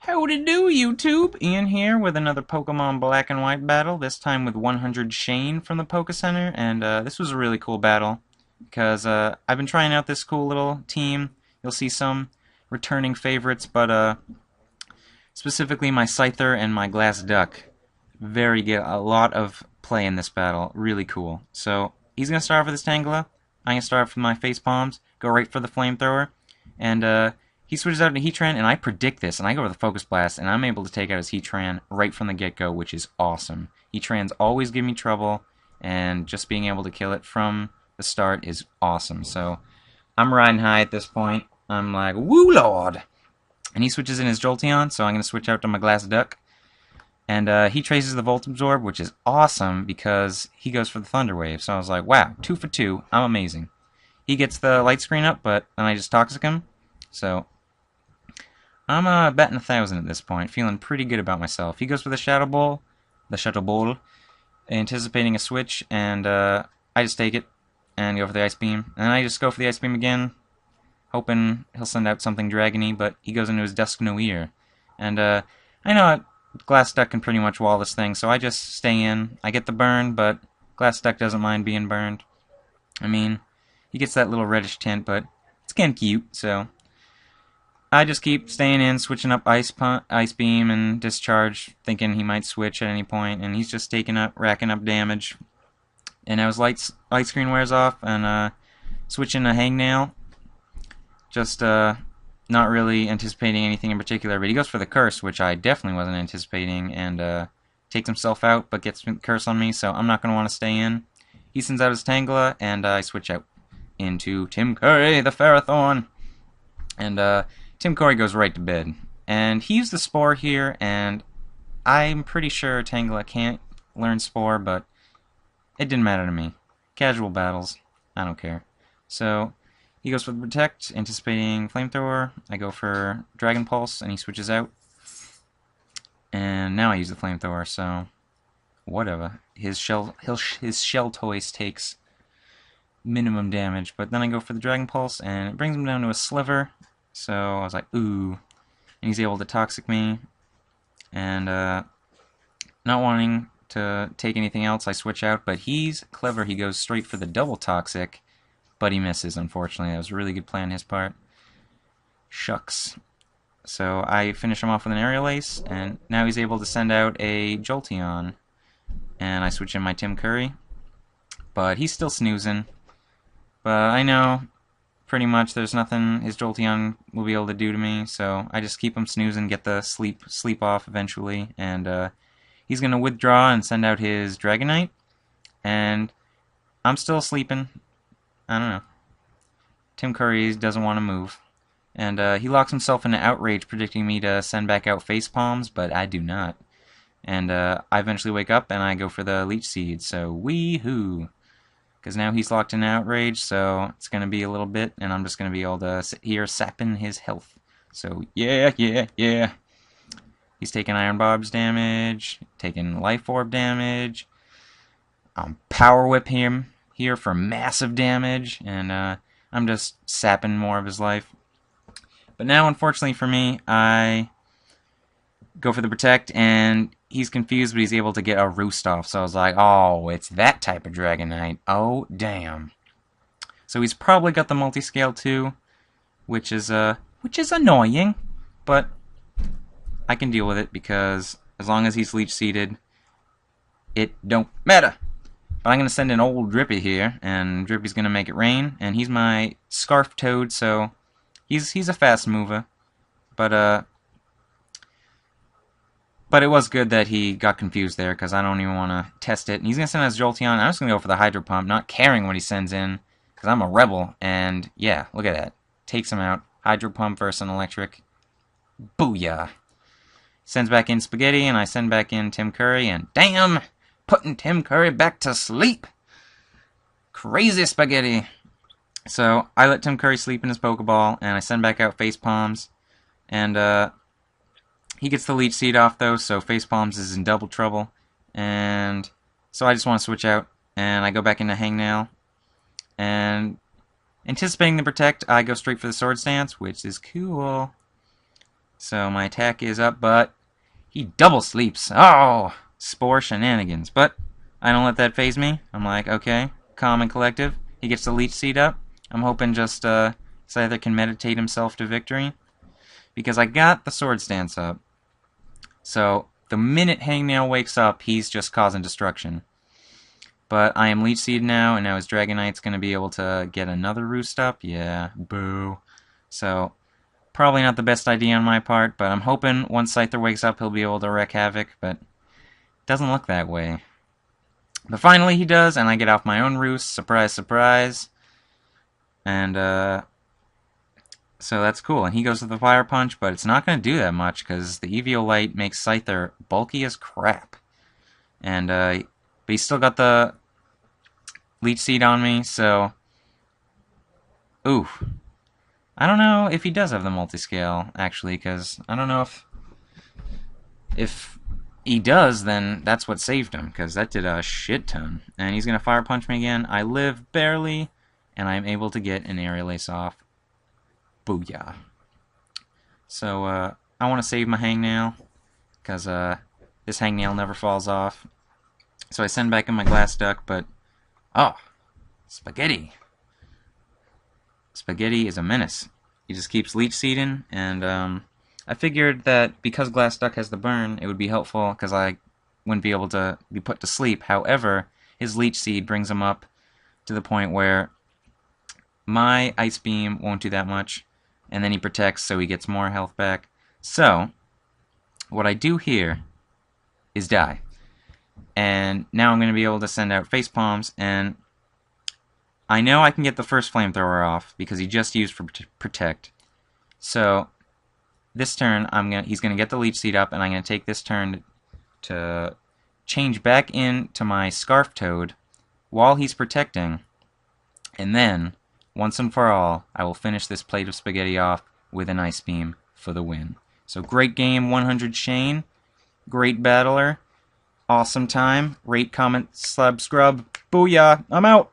Howdy do, YouTube! Ian here with another Pokemon Black and White battle, this time with 100 Shane from the Poke Center, and this was a really cool battle, because I've been trying out this cool little team. You'll see some returning favorites, but specifically my Scyther and my Glass Duck. Get a lot of play in this battle, really cool. So, he's going to start off with his Tangela, I'm going to start off with my Face Palms, go right for the Flamethrower, and he switches out to Heatran, and I predict this, and I go with the Focus Blast, and I'm able to take out his Heatran right from the get-go, which is awesome. Heatrans always give me trouble, and just being able to kill it from the start is awesome. So, I'm riding high at this point. I'm like, woo lord! And he switches in his Jolteon, so I'm going to switch out to my Glass Duck. And he traces the Volt Absorb, which is awesome, because he goes for the Thunder Wave. So I was like, wow, 2 for 2, I'm amazing. He gets the Light Screen up, but then I just Toxic him. So I'm betting 1,000 at this point, feeling pretty good about myself. He goes for the Shadow Ball, anticipating a switch, and I just take it and go for the Ice Beam. And then I just go for the Ice Beam again, hoping he'll send out something dragony, but he goes into his Dusknoir. And I know Glass Duck can pretty much wall this thing, so I just stay in. I get the burn, but Glass Duck doesn't mind being burned. I mean, he gets that little reddish tint, but it's kinda cute, so I just keep staying in, switching up Ice Beam and Discharge, thinking he might switch at any point, and he's just racking up damage. And as Light Screen wears off, and switching to Hangnail, just not really anticipating anything in particular, but he goes for the Curse, which I definitely wasn't anticipating, and takes himself out, but gets the Curse on me, so I'm not going to want to stay in. He sends out his Tangela, and I switch out into Tim Curry, the Ferrothorn. And Tim Curry goes right to bed. And he used the Spore here, and I'm pretty sure Tangela can't learn Spore, but it didn't matter to me. Casual battles, I don't care. So he goes for the Protect, anticipating Flamethrower. I go for Dragon Pulse, and he switches out. And now I use the Flamethrower, so whatever. His shell toys takes minimum damage, but then I go for the Dragon Pulse, and it brings him down to a Sliver. So I was like, ooh. And he's able to Toxic me. And not wanting to take anything else, I switch out, but he's clever. He goes straight for the double Toxic, but he misses, unfortunately. That was a really good play on his part. Shucks. So I finish him off with an Aerial Ace, and now he's able to send out a Jolteon. And I switch in my Tim Curry. But he's still snoozing. But I know pretty much there's nothing his Jolteon will be able to do to me, so I just keep him snoozing, get the sleep off eventually, and he's going to withdraw and send out his Dragonite, and I'm still sleeping. I don't know. Tim Curry doesn't want to move. And he locks himself into Outrage, predicting me to send back out Face Palms, but I do not. And I eventually wake up, and I go for the Leech Seed, so wee-hoo. Because now he's locked in Outrage, so it's going to be a little bit, and I'm just going to be able to sit here sapping his health. So, yeah. He's taking Iron Barb's damage, taking Life Orb damage. Power Whip him here for massive damage, and I'm just sapping more of his life. But now, unfortunately for me, I go for the Protect, and he's confused, but he's able to get a Roost off. So I was like, oh, it's that type of Dragonite. Oh, damn. So he's probably got the Multiscale too, which is annoying, but I can deal with it because as long as he's Leech Seeded, it don't matter. But I'm going to send in old Drippy here, and Drippy's going to make it rain, and he's my Scarf Toad, so he's a fast mover. But it was good that he got confused there, because I don't even want to test it. And he's going to send out his Jolteon. I'm just going to go for the Hydro Pump, not caring what he sends in, because I'm a rebel. And yeah, look at that. Takes him out. Hydro Pump versus an Electric. Booyah. Sends back in Spaghetti, and I send back in Tim Curry, and damn! Putting Tim Curry back to sleep! Crazy Spaghetti! So, I let Tim Curry sleep in his Pokeball, and I send back out Face Palms. And, he gets the Leech Seed off, though, so Face Palms is in double trouble. And so I just want to switch out, and I go back into Hangnail. And anticipating the Protect, I go straight for the Sword Stance, which is cool. So my attack is up, but he double sleeps. Oh, spore shenanigans. But I don't let that phase me. I'm like, okay, calm and collective. He gets the leech seed up. I'm hoping just Scyther can meditate himself to victory, because I got the sword stance up. So the minute Hangnail wakes up, he's just causing destruction. But I am Leech Seed now, and now his Dragonite's going to be able to get another roost up. Yeah, boo. So probably not the best idea on my part, but I'm hoping once Scyther wakes up, he'll be able to wreak havoc, but it doesn't look that way. But finally he does, and I get off my own roost. Surprise, surprise. And, so that's cool. And he goes to the Fire Punch, but it's not going to do that much, because the Eviolite makes Scyther bulky as crap. And, but he's still got the Leech Seed on me, so... Ooh. I don't know if he does have the multiscale, actually, because I don't know if he does, then that's what saved him, because that did a shit ton. And he's going to Fire Punch me again. I live barely, and I'm able to get an Aerial Ace off. Booyah. So, I want to save my Hangnail, because this Hangnail never falls off. So I send back in my Glass Duck, but... Oh! Spaghetti! Spaghetti is a menace. He just keeps Leech Seeding, and I figured that because Glass Duck has the burn, it would be helpful, because I wouldn't be able to be put to sleep. However, his Leech Seed brings him up to the point where my Ice Beam won't do that much, and then he protects, so he gets more health back. So, what I do here is die. And now I'm going to be able to send out Face Palms, and I know I can get the first Flamethrower off, because he just used for Protect. So, this turn, he's going to get the Leech Seed up, and I'm going to take this turn to change back into my Scarf Toad while he's protecting, and then, once and for all, I will finish this plate of spaghetti off with an Ice Beam for the win. So great game, 100 Shane. Great battler. Awesome time. Rate, comment, subscribe. Booyah. I'm out.